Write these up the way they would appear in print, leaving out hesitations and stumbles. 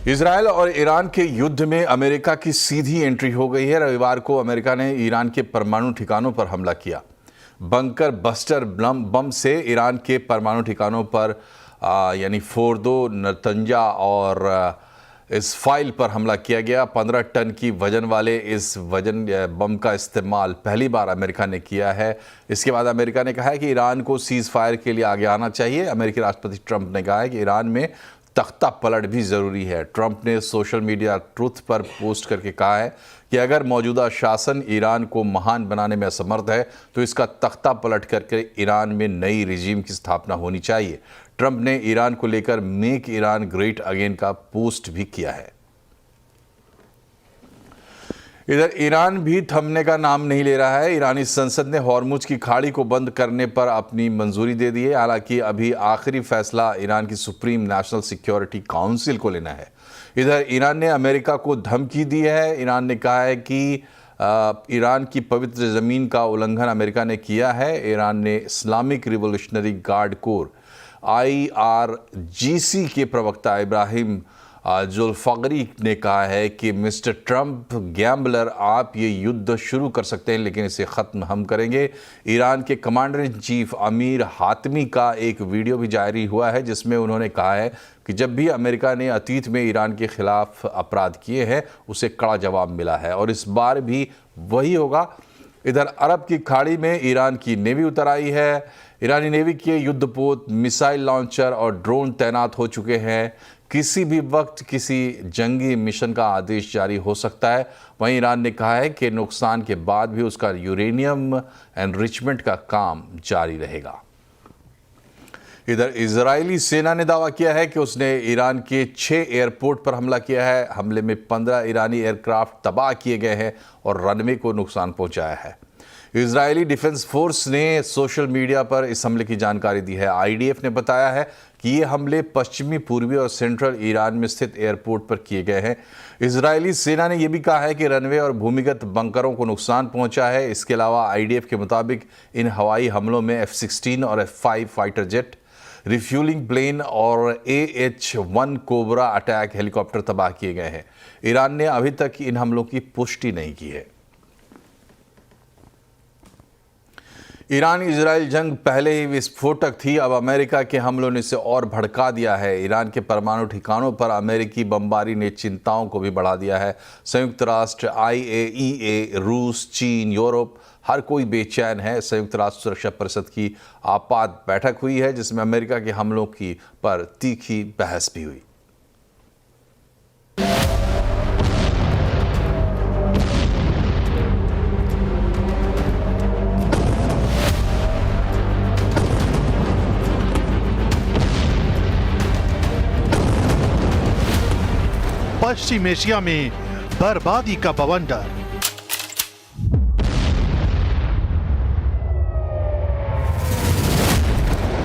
Israel और Iran के युद्ध में अमेरिका की सीधी एंट्री हो गई है। रविवार को अमेरिका ने ईरान के परमाणु ठिकानों पर हमला किया। बंकर बस्टर बम से ईरान के परमाणु ठिकानों पर यानी फोर्दो, नतंजा और इस्फाइल पर हमला किया गया। 15 टन की वजन वाले इस वजन बम का इस्तेमाल पहली बार अमेरिका ने किया है। इसके बाद अमेरिका ने कहा है कि ईरान को सीज़ फायर के लिए आगे आना चाहिए। अमेरिकी राष्ट्रपति ट्रंप ने कहा है कि ईरान में तख्ता पलट भी ज़रूरी है। ट्रंप ने सोशल मीडिया ट्रुथ पर पोस्ट करके कहा है कि अगर मौजूदा शासन ईरान को महान बनाने में असमर्थ है तो इसका तख्ता पलट करके ईरान में नई रिजीम की स्थापना होनी चाहिए। ट्रंप ने ईरान को लेकर मेक ईरान ग्रेट अगेन का पोस्ट भी किया है। इधर ईरान भी थमने का नाम नहीं ले रहा है। ईरानी संसद ने हॉर्मुज की खाड़ी को बंद करने पर अपनी मंजूरी दे दी है। हालांकि अभी आखिरी फैसला ईरान की सुप्रीम नेशनल सिक्योरिटी काउंसिल को लेना है। इधर ईरान ने अमेरिका को धमकी दी है। ईरान ने कहा है कि ईरान की पवित्र ज़मीन का उल्लंघन अमेरिका ने किया है। ईरान ने Islamic revolutionary guard core IRGC के प्रवक्ता इब्राहिम जुल्फगरी ने कहा है कि मिस्टर ट्रंप गैम्बलर, आप ये युद्ध शुरू कर सकते हैं लेकिन इसे ख़त्म हम करेंगे। ईरान के कमांडर इन चीफ अमीर हातमी का एक वीडियो भी जारी हुआ है जिसमें उन्होंने कहा है कि जब भी अमेरिका ने अतीत में ईरान के खिलाफ अपराध किए हैं उसे कड़ा जवाब मिला है और इस बार भी वही होगा। इधर अरब की खाड़ी में ईरान की नेवी उतर आई है। ईरानी नेवी के युद्धपोत, मिसाइल लॉन्चर और ड्रोन तैनात हो चुके हैं। किसी भी वक्त किसी जंगी मिशन का आदेश जारी हो सकता है। वहीं ईरान ने कहा है कि नुकसान के बाद भी उसका यूरेनियम एनरिचमेंट का काम जारी रहेगा। इधर इजरायली सेना ने दावा किया है कि उसने ईरान के 6 एयरपोर्ट पर हमला किया है। हमले में 15 ईरानी एयरक्राफ्ट तबाह किए गए हैं और रनवे को नुकसान पहुंचाया है। इजरायली डिफेंस फोर्स ने सोशल मीडिया पर इस हमले की जानकारी दी है। IDF ने बताया है कि ये हमले पश्चिमी, पूर्वी और सेंट्रल ईरान में स्थित एयरपोर्ट पर किए गए हैं। इजरायली सेना ने यह भी कहा है कि रनवे और भूमिगत बंकरों को नुकसान पहुंचा है। इसके अलावा IDF के मुताबिक इन हवाई हमलों में F-16 और F-5 fighter jet, refuelling plane और AH-1 कोबरा अटैक हेलीकॉप्टर तबाह किए गए हैं। ईरान ने अभी तक इन हमलों की पुष्टि नहीं की है। ईरान इजराइल जंग पहले ही विस्फोटक थी। अब अमेरिका के हमलों ने इसे और भड़का दिया है। ईरान के परमाणु ठिकानों पर अमेरिकी बमबारी ने चिंताओं को भी बढ़ा दिया है। संयुक्त राष्ट्र, IAEA, रूस, चीन, यूरोप, हर कोई बेचैन है। संयुक्त राष्ट्र सुरक्षा परिषद की आपात बैठक हुई है जिसमें अमेरिका के हमलों की पर तीखी बहस भी हुई। पश्चिम एशिया में बर्बादी का बवंडर।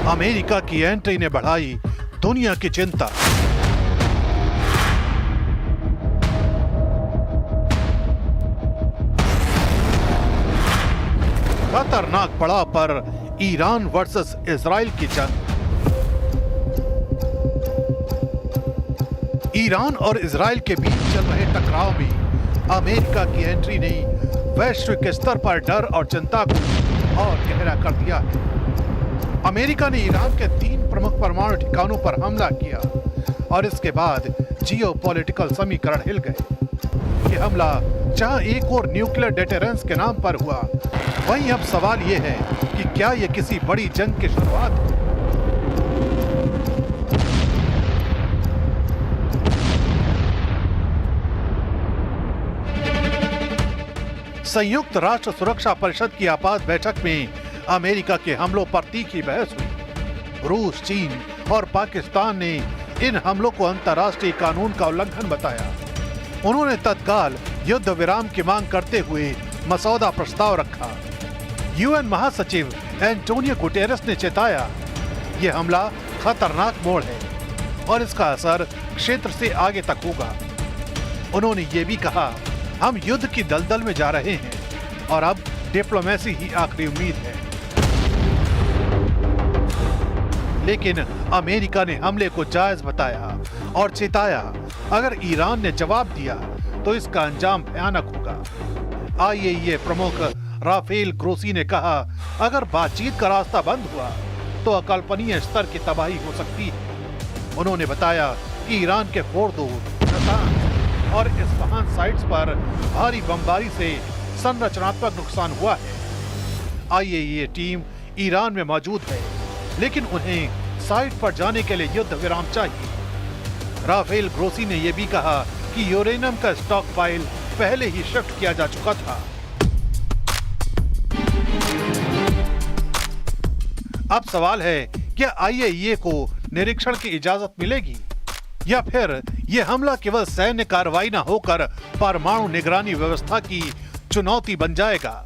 अमेरिका की एंट्री ने बढ़ाई दुनिया की चिंता। खतरनाक पड़ाव पर ईरान वर्सेस इजराइल की जंग। ईरान और इजराइल के बीच चल रहे टकराव में अमेरिका की एंट्री ने वैश्विक स्तर पर डर और चिंता को और गहरा कर दिया है। अमेरिका ने ईरान के 3 प्रमुख परमाणु ठिकानों पर हमला किया और इसके बाद जियोपॉलिटिकल समीकरण हिल गए। ये हमला जहां एक और न्यूक्लियर डिटरेंस के नाम पर हुआ, वहीं अब सवाल यह है कि क्या यह किसी बड़ी जंग की शुरुआत है। संयुक्त राष्ट्र सुरक्षा परिषद की आपात बैठक में अमेरिका के हमलों पर तीखी बहस हुई। रूस, चीन और पाकिस्तान ने इन हमलों को अंतर्राष्ट्रीय कानून का उल्लंघन बताया। उन्होंने तत्काल युद्ध विराम की मांग करते हुए मसौदा प्रस्ताव रखा। UN महासचिव एंटोनियो गुटेरेस ने चेताया, यह हमला खतरनाक मोड़ है और इसका असर क्षेत्र से आगे तक होगा। उन्होंने ये भी कहा, हम युद्ध की दलदल में जा रहे हैं और अब डिप्लोमेसी ही आखिरी उम्मीद है। लेकिन अमेरिका ने हमले को जायज बताया और चेताया अगर ईरान ने जवाब दिया तो इसका अंजाम भयानक होगा। आईएईए प्रमुख राफेल ग्रोसी ने कहा, अगर बातचीत का रास्ता बंद हुआ तो अकल्पनीय स्तर की तबाही हो सकती है। उन्होंने बताया कि ईरान के फोर्दो, नातांज और इस्फहान साइट्स पर भारी बमबारी से संरचनात्मक नुकसान हुआ है। आईएईए टीम ईरान में मौजूद है, लेकिन उन्हें साइट पर जाने के लिए युद्ध विराम चाहिए। राफेल ग्रोसी ने यह भी कहा कि यूरेनियम का स्टॉक फाइल पहले ही शिफ्ट किया जा चुका था। अब सवाल है, क्या आईएईए को निरीक्षण की इजाजत मिलेगी या फिर यह हमला केवल सैन्य कार्रवाई न होकर परमाणु निगरानी व्यवस्था की चुनौती बन जाएगा?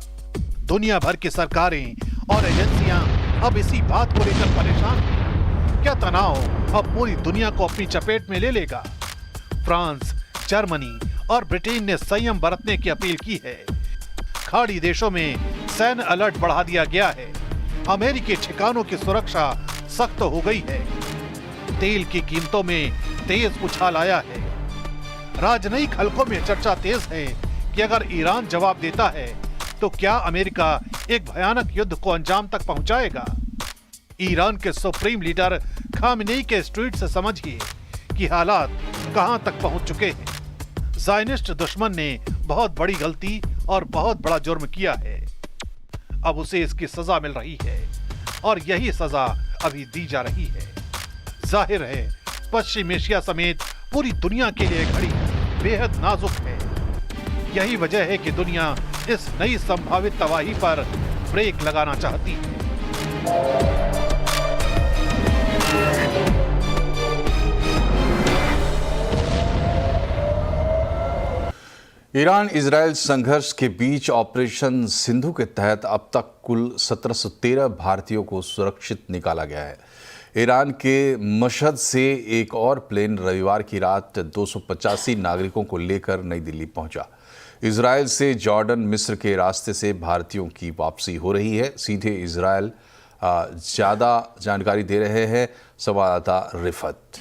दुनिया भर की सरकारें और एजेंसियां अब इसी बात को लेकर परेशान हैं। क्या तनाव अब पूरी दुनिया को अपनी चपेट में ले लेगा? फ्रांस, जर्मनी और ब्रिटेन ने संयम बरतने की अपील की है। खाड़ी देशों में सैन्य अलर्ट बढ़ा दिया गया है। अमेरिकी ठिकानों की सुरक्षा सख्त हो गई है। तेल की कीमतों में तेज उछाल आया है। राजनयिक हलकों में चर्चा तेज है कि अगर ईरान जवाब देता है तो क्या अमेरिका एक भयानक युद्ध को अंजाम तक पहुंचाएगा? ईरान के सुप्रीम लीडर खामेनेई के ट्वीट से समझिए कि हालात कहां तक पहुंच चुके हैं। ज़ायनिस्ट दुश्मन ने बहुत बड़ी गलती और बहुत बड़ा जुर्म किया है। अब उसे इसकी सजा मिल रही है और यही सजा अभी दी जा रही है। जाहिर है, पश्चिम एशिया समेत पूरी दुनिया के लिए घड़ी बेहद नाजुक है। यही वजह है कि दुनिया इस नई संभावित तबाही पर ब्रेक लगाना चाहती है। ईरान इजराइल संघर्ष के बीच ऑपरेशन सिंधु के तहत अब तक कुल 1713 भारतीयों को सुरक्षित निकाला गया है। ईरान के मशहद से एक और प्लेन रविवार की रात 285 नागरिकों को लेकर नई दिल्ली पहुंचा। इजराइल से जॉर्डन, मिस्र के रास्ते से भारतीयों की वापसी हो रही है। सीधे इजराइल ज़्यादा जानकारी दे रहे हैं संवाददाता रिफत।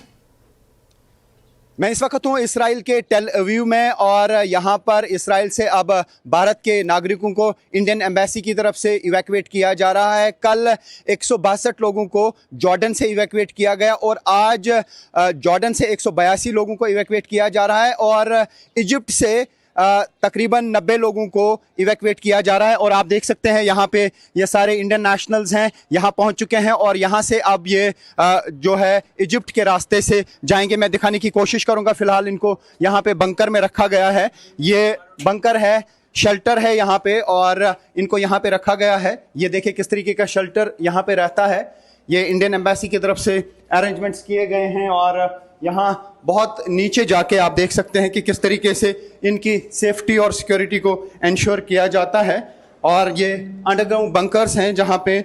मैं इस वक्त हूँ इसराइल के टेल अवीव में और यहाँ पर इसराइल से अब भारत के नागरिकों को इंडियन एम्बेसी की तरफ से इवैक्यूएट किया जा रहा है। कल 162 लोगों को जॉर्डन से इवैक्यूएट किया गया और आज जॉर्डन से 182 लोगों को इवैक्यूएट किया जा रहा है और इजिप्ट से तकरीबन 90 लोगों को इवैक्यूएट किया जा रहा है। और आप देख सकते हैं यहाँ पे ये सारे इंडियन नेशनल्स हैं, यहाँ पहुँच चुके हैं और यहाँ से अब ये जो है इजिप्ट के रास्ते से जाएंगे। मैं दिखाने की कोशिश करूँगा। फिलहाल इनको यहाँ पे बंकर में रखा गया है। ये बंकर है, शेल्टर है यहाँ पे और इनको यहाँ पे रखा गया है। ये देखिए किस तरीके का शेल्टर यहाँ पे रहता है। ये इंडियन एम्बेसी की तरफ से अरेंजमेंट्स किए गए हैं और यहाँ बहुत नीचे जाके आप देख सकते हैं कि किस तरीके से इनकी सेफ्टी और सिक्योरिटी को इंश्योर किया जाता है। और ये अंडरग्राउंड बंकर्स हैं जहाँ पे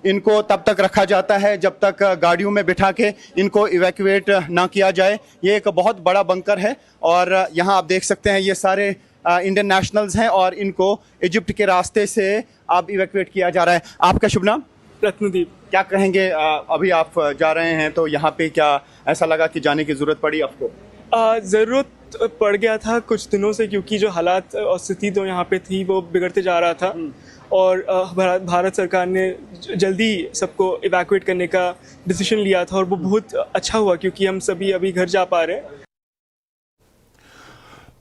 इनको तब तक रखा जाता है जब तक गाड़ियों में बिठा के इनको इवैक्यूएट ना किया जाए। ये एक बहुत बड़ा बंकर है और यहाँ आप देख सकते हैं ये सारे इंडियन नेशनल्स हैं और इनको इजिप्ट के रास्ते से अब इवैक्यूएट किया जा रहा है। आपका शुभ नाम? रत्नदीप। क्या कहेंगे, अभी आप जा रहे हैं तो यहाँ पे क्या ऐसा लगा कि जाने की ज़रूरत पड़ी आपको? ज़रूरत पड़ गया था कुछ दिनों से, क्योंकि जो हालात और स्थिति तो यहाँ पे थी वो बिगड़ते जा रहा था और भारत सरकार ने जल्दी सबको इवैक्यूएट करने का डिसीजन लिया था और वो बहुत अच्छा हुआ क्योंकि हम सभी अभी घर जा पा रहे हैं।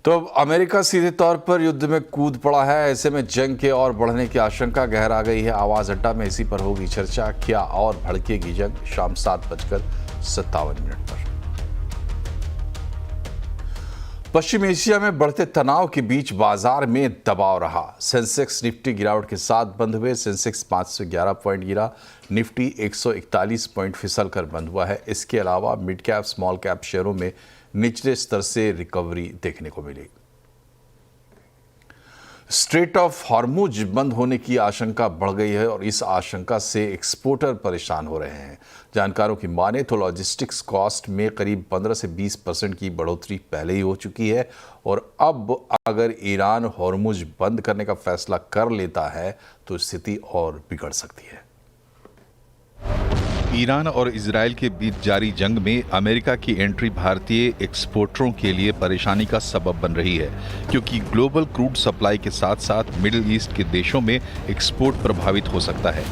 तो अब अमेरिका सीधे तौर पर युद्ध में कूद पड़ा है। ऐसे में जंग के और बढ़ने की आशंका गहरा गई है। आवाज अड्डा में इसी पर होगी चर्चा। क्या और भड़केगी जंग? शाम 7:57 पर। पश्चिम एशिया में बढ़ते तनाव के बीच बाजार में दबाव रहा। सेंसेक्स निफ्टी गिरावट के साथ बंद हुए। सेंसेक्स 511 पॉइंट गिरा। निफ्टी 141 पॉइंट फिसल कर बंद हुआ है। इसके अलावा मिड कैप, स्मॉल कैप शेयरों में निचले स्तर से रिकवरी देखने को मिली। स्ट्रेट ऑफ हॉर्मुज बंद होने की आशंका बढ़ गई है और इस आशंका से एक्सपोर्टर परेशान हो रहे हैं। जानकारों की माने तो लॉजिस्टिक्स कॉस्ट में करीब 15 से 20% की बढ़ोतरी पहले ही हो चुकी है और अब अगर ईरान हॉर्मुज बंद करने का फैसला कर लेता है तो स्थिति और बिगड़ सकती है। ईरान और इजराइल के बीच जारी जंग में अमेरिका की एंट्री भारतीय एक्सपोर्टरों के लिए परेशानी का सबब बन रही है, क्योंकि ग्लोबल क्रूड सप्लाई के साथ साथ मिडिल ईस्ट के देशों में एक्सपोर्ट प्रभावित हो सकता है।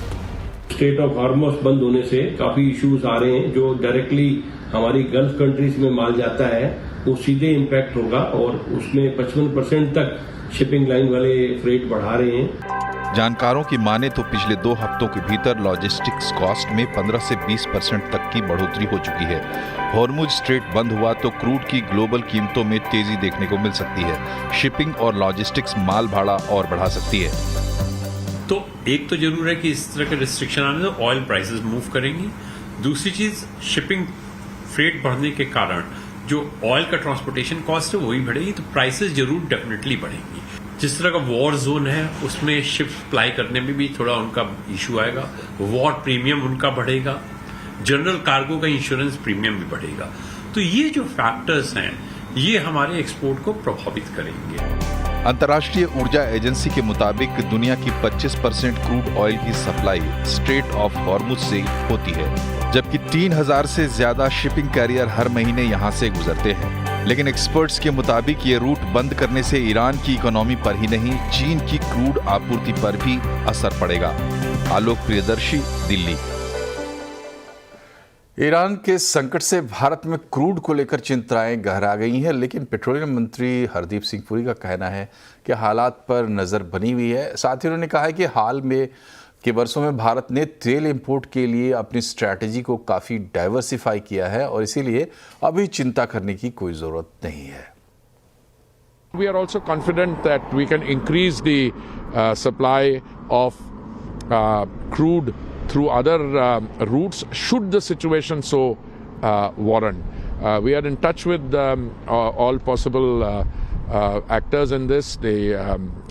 स्ट्रेट ऑफ हार्मस बंद होने से काफी इश्यूज आ रहे हैं। जो डायरेक्टली हमारी गल्फ कंट्रीज में माल जाता है वो सीधे इम्पैक्ट होगा और उसमें 55% तक शिपिंग लाइन वाले फ्रेट बढ़ा रहे हैं। जानकारों की माने तो पिछले 2 हफ्तों के भीतर लॉजिस्टिक्स कॉस्ट में 15 से 20% तक की बढ़ोतरी हो चुकी है। हॉर्मुज स्ट्रेट बंद हुआ तो क्रूड की ग्लोबल कीमतों में तेजी देखने को मिल सकती है। शिपिंग और लॉजिस्टिक्स माल भाड़ा और बढ़ा सकती है। तो एक तो जरूर है कि इस तरह के रिस्ट्रिक्शन आने तो ऑयल प्राइसेस मूव करेंगी। दूसरी चीज, शिपिंग फ्रेट बढ़ने के कारण जो ऑयल का ट्रांसपोर्टेशन कॉस्ट है वही बढ़ेगी, तो प्राइसेस जरूर डेफिनेटली बढ़ेंगी। जिस तरह का वॉर जोन है उसमें शिप सप्लाई करने में भी थोड़ा उनका इशू आएगा, वॉर प्रीमियम उनका बढ़ेगा, जनरल कार्गो का इंश्योरेंस प्रीमियम भी बढ़ेगा। तो ये जो फैक्टर्स हैं ये हमारे एक्सपोर्ट को प्रभावित करेंगे। अंतर्राष्ट्रीय ऊर्जा एजेंसी के मुताबिक दुनिया की 25% क्रूड ऑयल की सप्लाई स्ट्रेट ऑफ हॉर्मुज से होती है, जबकि 3000 से ज्यादा शिपिंग कैरियर हर महीने यहां से गुजरते हैं। लेकिन एक्सपर्ट्स के मुताबिक ये रूट बंद करने से ईरान की इकोनॉमी पर ही नहीं, चीन की क्रूड आपूर्ति पर भी असर पड़ेगा। आलोक प्रियदर्शी, दिल्ली। ईरान के संकट से भारत में क्रूड को लेकर चिंताएं गहरा गई हैं, लेकिन पेट्रोलियम मंत्री हरदीप सिंह पुरी का कहना है कि हालात पर नज़र बनी हुई है। साथ ही उन्होंने कहा है कि हाल में के वर्षों में भारत ने तेल इंपोर्ट के लिए अपनी स्ट्रैटेजी को काफ़ी डाइवर्सिफाई किया है और इसीलिए अभी चिंता करने की कोई ज़रूरत नहीं है। We are also confident that we can increase the supply of crude through other routes should the situation so warrant. We are in touch with all possible actors in this, the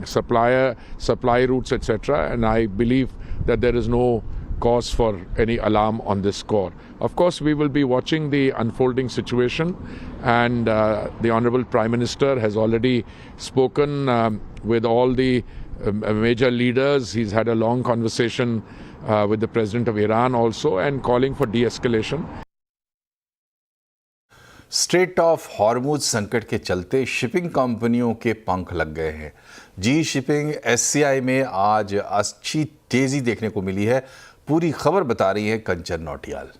supply routes, etc. And I believe that there is no cause for any alarm on this score. Of course, we will be watching the unfolding situation, and the Honorable Prime Minister has already spoken with all the major leaders. He's had a long conversation with the President of Iran also, and calling for de-escalation. Straight of Hormuz संकट के चलते shipping कंपनियों के पंख लग गए हैं। जी shipping SCI में आज अच्छी तेजी देखने को मिली है। पूरी खबर बता रही है कंचन नौटियाल।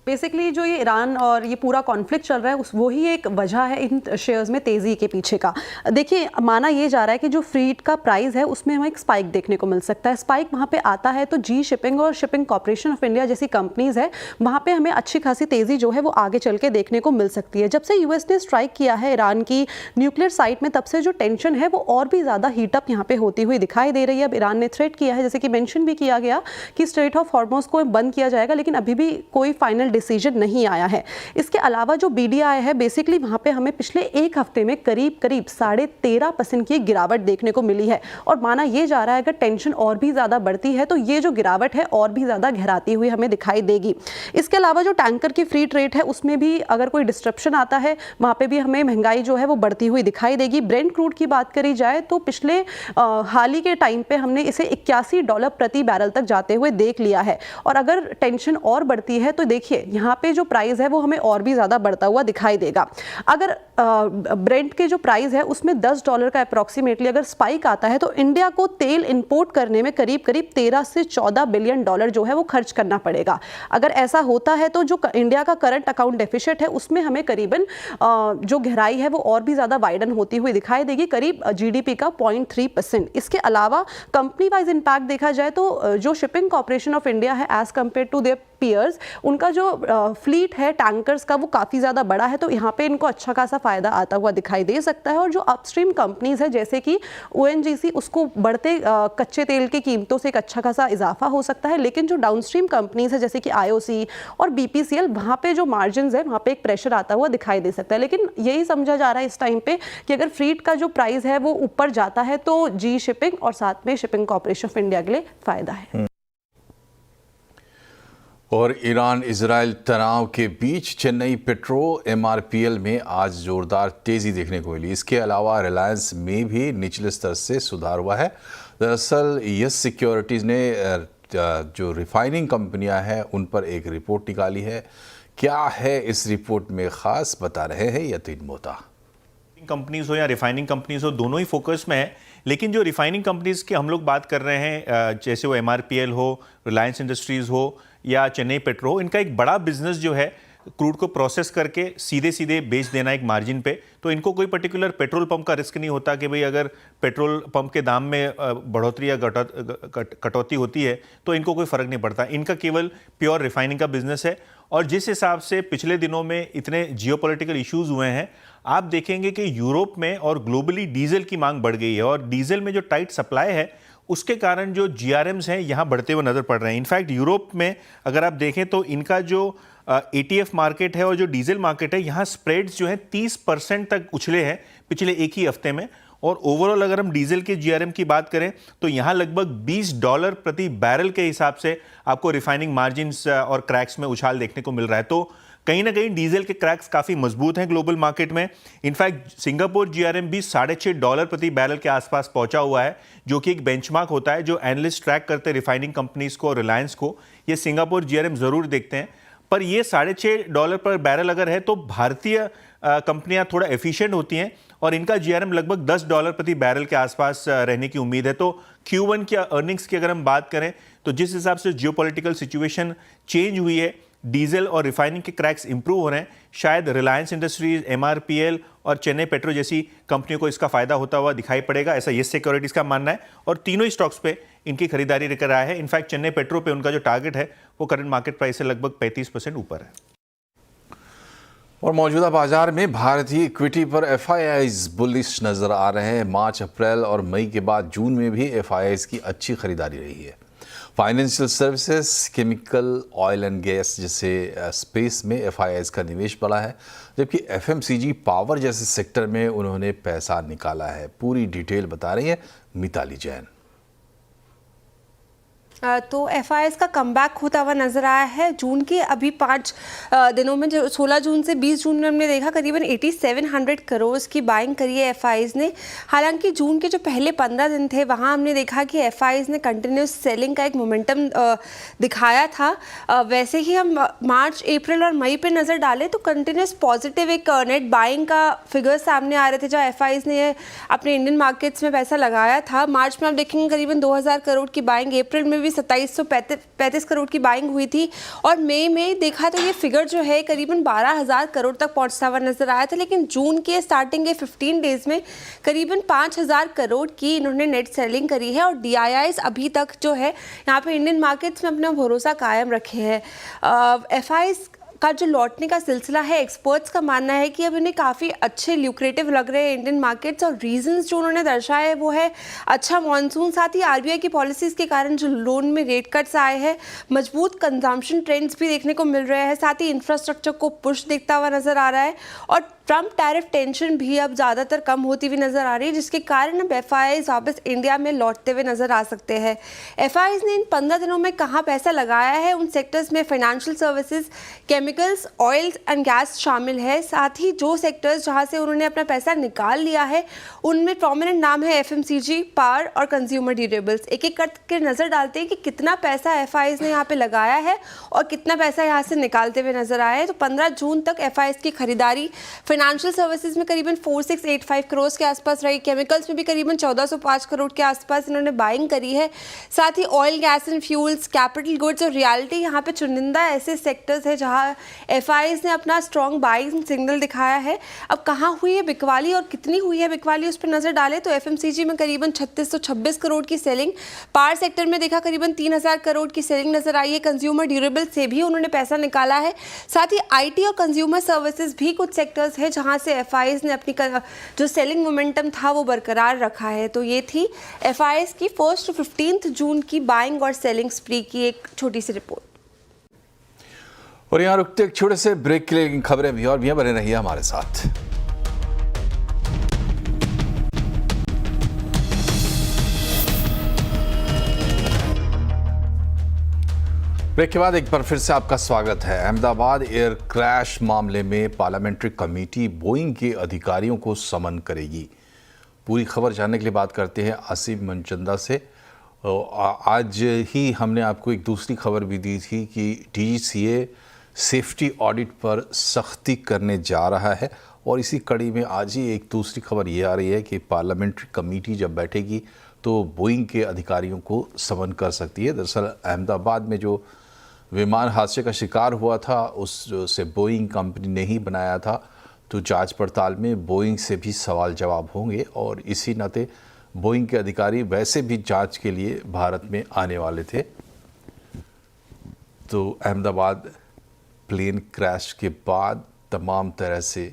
बेसिकली जो ये ईरान और ये पूरा कॉन्फ्लिक्ट चल रहा है उस वही एक वजह है इन शेयर्स में तेज़ी के पीछे का। देखिए, माना ये जा रहा है कि जो फ्रीट का प्राइस है उसमें हमें एक स्पाइक देखने को मिल सकता है। स्पाइक वहाँ पे आता है तो जी शिपिंग और शिपिंग कॉर्पोरेशन ऑफ इंडिया जैसी कंपनीज है वहाँ पे हमें अच्छी खासी तेज़ी जो है वो आगे चल के देखने को मिल सकती है। जब से यूएस ने स्ट्राइक किया है ईरान की न्यूक्लियर साइट में, तब से जो टेंशन है वो और भी ज़्यादा हीटअप यहाँ पे होती हुई दिखाई दे रही है। अब ईरान ने थ्रेट किया है, जैसे कि मेंशन भी किया गया कि स्ट्रेट ऑफ हॉर्मुज को बंद किया जाएगा, लेकिन अभी भी कोई फाइनल डिसीजन नहीं आया है। इसके अलावा जो BDI है, बेसिकली वहां पे हमें पिछले एक हफ्ते में करीब 13.5% की गिरावट देखने को मिली है और माना यह जा रहा है अगर टेंशन और भी ज्यादा बढ़ती है तो ये जो गिरावट है और भी ज्यादा गहराती हुई हमें दिखाई देगी। इसके अलावा जो टैंकर की फ्री ट्रेड है उसमें भी अगर कोई डिस्ट्रप्शन आता है वहां पे भी हमें महंगाई जो है वो बढ़ती हुई दिखाई देगी। ब्रेंट क्रूड की बात करी जाए तो पिछले हाल ही के टाइम पे हमने इसे $81 प्रति बैरल तक जाते हुए देख लिया है और अगर टेंशन और बढ़ती है तो देखिए यहाँ पे जो प्राइस है वो हमें और भी ज्यादा बढ़ता हुआ दिखाई देगा। अगर ब्रेंट के जो प्राइस है उसमें $10 का अप्रोक्सीमेटली अगर स्पाइक आता है तो इंडिया को तेल इंपोर्ट करने में करीब 13 से 14 बिलियन डॉलर जो है वो खर्च करना पड़ेगा। अगर ऐसा होता है तो जो इंडिया का करंट अकाउंट डेफिसिट है उसमें हमें करीबन जो गहराई है वो और भी ज्यादा वाइडन होती हुई दिखाई देगी, करीब GDP का 0.3%। इसके अलावा कंपनी वाइज इंपैक्ट देखा जाए तो जो शिपिंग कॉर्पोरेशन ऑफ इंडिया है as compare to their peers, उनका जो फ्लीट है टैंकर्स का वो काफ़ी ज़्यादा बड़ा है, तो यहाँ पे इनको अच्छा खासा फायदा आता हुआ दिखाई दे सकता है। और जो अपस्ट्रीम कंपनीज है जैसे कि ONGC, उसको बढ़ते कच्चे तेल की कीमतों से एक अच्छा खासा इजाफा हो सकता है, लेकिन जो डाउनस्ट्रीम कंपनीज है जैसे कि IOC और BPCL, वहाँ पे जो मार्जिन है वहाँ पे एक प्रेशर आता हुआ दिखाई दे सकता है। लेकिन यही समझा जा रहा है इस टाइम पे कि अगर फ्रीट का जो प्राइस है वो ऊपर जाता है तो जी शिपिंग और साथ में शिपिंग कॉर्पोरेशन ऑफ इंडिया के लिए फायदा है। और ईरान इजराइल तनाव के बीच चेन्नई पेट्रो MRPL में आज जोरदार तेजी देखने को मिली। इसके अलावा रिलायंस में भी निचले स्तर से सुधार हुआ है। दरअसल यस सिक्योरिटीज़ ने जो रिफाइनिंग कंपनियां हैं उन पर एक रिपोर्ट निकाली है। क्या है इस रिपोर्ट में ख़ास, बता रहे हैं यतीन मोता। कंपनीज हो या रिफाइनिंग कंपनीज हो, दोनों ही फोकस में है। लेकिन जो रिफाइनिंग कंपनीज की हम लोग बात कर रहे हैं, जैसे वो MRPL हो, रिलायंस इंडस्ट्रीज़ हो या चेन्नई पेट्रो हो, इनका एक बड़ा बिजनेस जो है क्रूड को प्रोसेस करके सीधे सीधे बेच देना एक मार्जिन पे। तो इनको कोई पर्टिकुलर पेट्रोल पंप का रिस्क नहीं होता कि भाई अगर पेट्रोल पंप के दाम में बढ़ोतरी या कटौती होती है तो इनको कोई फ़र्क नहीं पड़ता। इनका केवल प्योर रिफाइनिंग का बिजनेस है। और जिस हिसाब से पिछले दिनों में इतने जियोपॉलिटिकल इश्यूज़ हुए हैं, आप देखेंगे कि यूरोप में और ग्लोबली डीजल की मांग बढ़ गई है और डीजल में जो टाइट सप्लाई है उसके कारण जो GRMs हैं यहाँ बढ़ते हुए नज़र पड़ रहे हैं। इनफैक्ट यूरोप में अगर आप देखें तो इनका जो ATF मार्केट है और जो डीजल मार्केट है, यहाँ स्प्रेड्स जो हैं 30% तक उछले हैं पिछले एक ही हफ्ते में। और ओवरऑल अगर हम डीजल के GRM की बात करें तो यहाँ लगभग $20 प्रति बैरल के हिसाब से आपको रिफाइनिंग मार्जिन्स और क्रैक्स में उछाल देखने को मिल रहा है। तो कहीं ना कहीं डीजल के क्रैक्स काफ़ी मजबूत हैं ग्लोबल मार्केट में। इनफैक्ट सिंगापुर GRM भी $6.5 प्रति बैरल के आसपास पहुंचा हुआ है, जो कि एक बेंचमार्क होता है जो एनालिस्ट ट्रैक करते हैं रिफाइनिंग कंपनीज को और रिलायंस को। ये सिंगापुर GRM ज़रूर देखते हैं। पर ये $6.5 पर बैरल अगर है तो भारतीय कंपनियां थोड़ा एफिशिएंट होती हैं और इनका GRM लगभग $10 प्रति बैरल के आसपास रहने की उम्मीद है। तो Q1 की अर्निंग्स की अगर हम बात करें तो जिस हिसाब से जियोपॉलिटिकल सिचुएशन चेंज हुई है, डीजल और रिफाइनिंग के क्रैक्स इंप्रूव हो रहे हैं, शायद रिलायंस इंडस्ट्रीज, MRPL और चेन्नई पेट्रो जैसी कंपनियों को इसका फायदा होता हुआ दिखाई पड़ेगा, ऐसा येस सिक्योरिटीज़ का मानना है। और तीनों ही स्टॉक्स पे इनकी खरीदारी लेकर आया है। इनफैक्ट चेन्नई पेट्रो पे उनका जो टारगेट है वो करंट मार्केट प्राइस से लगभग 35% ऊपर है। और मौजूदा बाजार में भारतीय इक्विटी पर FIIs बुलिश नज़र आ रहे हैं। मार्च, अप्रैल और मई के बाद जून में भी FIIs की अच्छी खरीदारी रही है। Financial services, chemical, oil and gas जैसे स्पेस में FIIs का निवेश बढ़ा है, जबकि FMCG, पावर जैसे सेक्टर में उन्होंने पैसा निकाला है। पूरी डिटेल बता रही है मिताली जैन। तो FIIs का कमबैक होता हुआ नजर आया है। जून के अभी 5 दिनों में, जो 16 जून से 20 जून में हमने देखा करीबन 8700 करोड़ की बाइंग करी है FIIs ने। हालांकि जून के जो पहले 15 दिन थे वहां हमने देखा कि FIIs ने कंटिन्यूस सेलिंग का एक मोमेंटम दिखाया था। वैसे ही हम मार्च, अप्रैल और मई पे नज़र डालें तो कंटिन्यूस पॉजिटिव एक नेट बाइंग का फिगर सामने आ रहे थे जहाँ FIIs ने अपने इंडियन मार्केट्स में पैसा लगाया था। मार्च में आप देखेंगे करीबन 2000 करोड़ की बाइंग, अप्रैल में भी 2735 करोड़ की बाइंग हुई थी और मई में देखा तो ये फिगर जो है करीबन 12000 करोड़ तक पहुंचता हुआ नजर आया था। लेकिन जून के स्टार्टिंग के 15 डेज में करीबन 5000 करोड़ की इन्होंने नेट सेलिंग करी है और DIIs अभी तक जो है यहाँ पे इंडियन मार्केट्स में अपना भरोसा कायम रखे हैं। FIIs का जो लौटने का सिलसिला है, एक्सपर्ट्स का मानना है कि अब इन्हें काफ़ी अच्छे ल्यूक्रेटिव लग रहे हैं इंडियन मार्केट्स और रीजंस जो उन्होंने दर्शाए है वो है अच्छा मॉनसून, साथ ही RBI की पॉलिसीज़ के कारण जो लोन में रेट कट्स आए हैं, मजबूत कंजम्पशन ट्रेंड्स भी देखने को मिल रहे हैं, साथ ही इंफ्रास्ट्रक्चर को पुश दिखता हुआ नज़र आ रहा है और ट्रम्प टैरिफ टेंशन भी अब ज़्यादातर कम होती हुई नज़र आ रही है, जिसके कारण अब FIIs वापस इंडिया में लौटते हुए नज़र आ सकते हैं। FIIs ने इन 15 दिनों में कहाँ पैसा लगाया है, उन सेक्टर्स में financial services, chemicals, oil and gas शामिल है। साथ ही जो सेक्टर्स जहाँ से उन्होंने अपना पैसा निकाल लिया है उनमें प्रोमिनेंट नाम है FMCG, पावर और कंज्यूमर ड्यूरेबल्स। एक एक करके नज़र डालते हैं कि कितना पैसा FIIs ने यहाँ पे लगाया है और कितना पैसा यहाँ से निकालते हुए नजर आया है। तो 15 जून तक FIIs की खरीदारी फाइनेंशियल सर्विसेज में करीबन 4685 करोड़ के आसपास रही, केमिकल्स में भी करीबन 1405 करोड़ के आसपास इन्होंने बाइंग करी है। साथ ही oil, gas and fuels, capital goods और रियलिटी यहाँ पे चुनिंदा ऐसे सेक्टर्स है जहाँ FIIs ने अपना स्ट्रॉन्ग बाइंग सिग्नल दिखाया है। अब कहाँ हुई है बिकवाली और कितनी हुई है बिकवाली उस पर नजर डालें तो FMCG में करीबन 3626 करोड़ की सेलिंग, पावर सेक्टर में देखा करीबन 3000 करोड़ की सेलिंग नजर आई है, कंज्यूमर ड्यूरेबल से भी उन्होंने पैसा निकाला है। साथ ही IT और कंज्यूमर सर्विसेज भी कुछ सेक्टर्स है जहाँ से FIIs ने अपनी जो सेलिंग मोमेंटम था वो बरकरार रखा है। तो ये थी FIIs की 1st to 15th जून की बाइंग और सेलिंग स्प्री की एक छोटी सी रिपोर्ट। और यहाँ रुकते एक छोटे से ब्रेक के लिए खबरें भी और भी बने रहिए हमारे साथ। ब्रेक के बाद एक बार फिर से आपका स्वागत है। अहमदाबाद एयर क्रैश मामले में पार्लियामेंट्री कमेटी बोइंग के अधिकारियों को समन करेगी। पूरी खबर जानने के लिए बात करते हैं आसिफ मनचंदा से। आज ही हमने आपको एक दूसरी खबर भी दी थी कि DGCA सेफ्टी ऑडिट पर सख्ती करने जा रहा है, और इसी कड़ी में आज ही एक दूसरी खबर ये आ रही है कि पार्लियामेंट्री कमेटी जब बैठेगी तो बोइंग के अधिकारियों को समन कर सकती है। दरअसल अहमदाबाद में जो विमान हादसे का शिकार हुआ था उससे बोइंग कंपनी ने ही बनाया था, तो जांच पड़ताल में बोइंग से भी सवाल जवाब होंगे, और इसी नाते बोइंग के अधिकारी वैसे भी जांच के लिए भारत में आने वाले थे। तो अहमदाबाद प्लेन क्रैश के बाद तमाम तरह से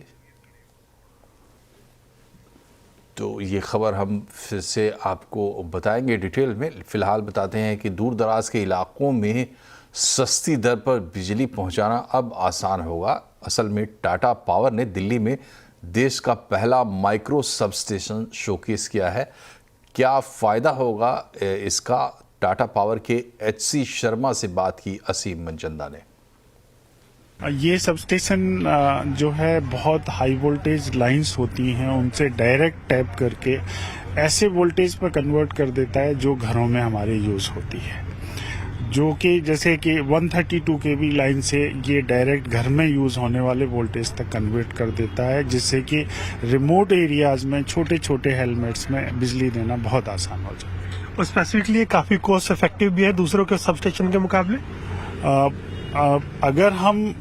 तो ये खबर हम फिर से आपको बताएंगे डिटेल में। फ़िलहाल बताते हैं कि दूर दराज के इलाकों में सस्ती दर पर बिजली पहुंचाना अब आसान होगा। असल में टाटा पावर ने दिल्ली में देश का पहला माइक्रो सब स्टेशन शोकेस किया है। क्या फ़ायदा होगा इसका? टाटा पावर के HC शर्मा से बात की असीम मनचंदा ने। ये सबस्टेशन जो है बहुत हाई वोल्टेज लाइंस होती हैं, उनसे डायरेक्ट टैप करके ऐसे वोल्टेज पर कन्वर्ट कर देता है जो घरों में हमारे यूज़ होती है, जो कि जैसे कि 132 kV लाइन से ये डायरेक्ट घर में यूज़ होने वाले वोल्टेज तक कन्वर्ट कर देता है, जिससे कि रिमोट एरियाज़ में छोटे छोटे हेलमेट्स में बिजली देना बहुत आसान हो जाए। और स्पेसिफिकली ये काफ़ी कॉस्ट इफेक्टिव भी है दूसरों के सबस्टेशन के मुकाबले। अगर हम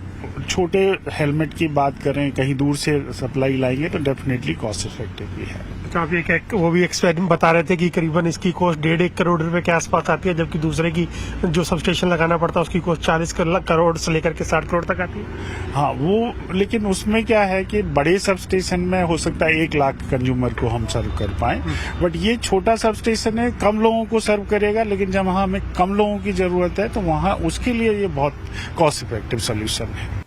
छोटे हेलमेट की बात करें, कहीं दूर से सप्लाई लाएंगे तो डेफिनेटली कॉस्ट इफेक्टिव भी है। तो आप वो भी एक्सपेरिमेंट बता रहे थे कि करीबन इसकी कॉस्ट 1.5 करोड़ रुपए के आसपास आती है, जबकि दूसरे की जो सबस्टेशन लगाना पड़ता है उसकी कॉस्ट 40 करोड़ से लेकर के 60 करोड़ तक आती है। हाँ, वो लेकिन उसमें क्या है कि बड़े सबस्टेशन में हो सकता है 1 लाख कंज्यूमर को हम सर्व कर पाए, बट ये छोटा सबस्टेशन है, कम लोगों को सर्व करेगा, लेकिन जब वहाँ हमें कम लोगों की जरूरत है तो वहाँ उसके लिए ये बहुत कॉस्ट इफेक्टिव सोल्यूशन है।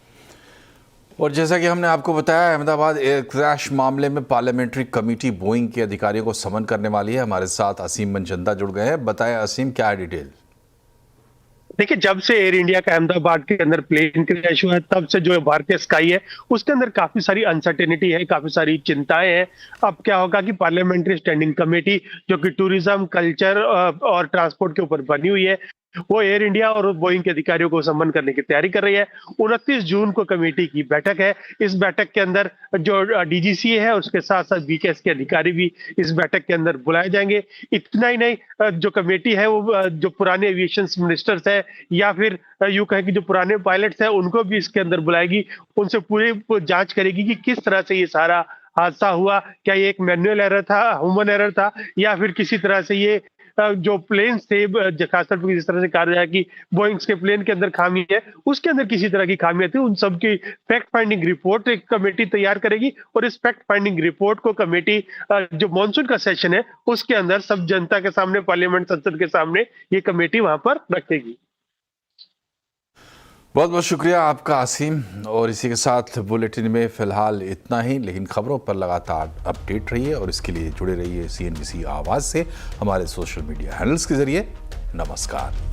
और जैसा कि हमने आपको बताया, अहमदाबाद एयर क्रैश मामले में पार्लियामेंट्री कमेटी बोइंग के अधिकारियों को समन करने वाली है। हमारे साथ असीम मनचंदा जुड़ गए हैं। बताएं असीम, क्या है डिटेल? देखिए, जब से एयर इंडिया का अहमदाबाद के अंदर प्लेन क्रैश हुआ है तब से जो भारतीय स्काई है उसके अंदर काफी सारी अनसर्टेनिटी है, काफी सारी चिंताएं हैं। अब क्या होगा कि पार्लियामेंट्री स्टैंडिंग कमेटी जो कि टूरिज्म, कल्चर और ट्रांसपोर्ट के ऊपर बनी हुई है, वो एयर इंडिया और बोइंग के अधिकारियों को सम्मन करने की तैयारी कर रही है। 29 जून को कमेटी की बैठक है। इस बैठक के अंदर जो DGCA है उसके साथ साथ BKS के अधिकारी भी इस बैठक के अंदर बुलाए जाएंगे। इतना ही नहीं, जो कमेटी है वो जो पुराने एविएशन मिनिस्टर्स है या फिर यूं कहें कि जो पुराने पायलट्स हैं उनको भी इसके अंदर बुलाएगी, उनसे पूरी जांच करेगी कि किस तरह से ये सारा हादसा हुआ। क्या ये एक मैनुअल एरर था, ह्यूमन एरर था, या फिर किसी तरह से ये जो प्लेन थे, खासतौर पर जिस तरह से कहा जाए कि बोइंग के प्लेन के अंदर खामी है, उसके अंदर किसी तरह की खामियां थी, उन सब की फैक्ट फाइंडिंग रिपोर्ट एक कमेटी तैयार करेगी। और इस फैक्ट फाइंडिंग रिपोर्ट को कमेटी जो मॉनसून का सेशन है उसके अंदर सब जनता के सामने, पार्लियामेंट संसद के सामने ये कमेटी वहां पर रखेगी। बहुत बहुत शुक्रिया आपका असीम। और इसी के साथ बुलेटिन में फ़िलहाल इतना ही, लेकिन खबरों पर लगातार अपडेट रहिए और इसके लिए जुड़े रहिए CNBC आवाज़ से, हमारे सोशल मीडिया हैंडल्स के ज़रिए। नमस्कार।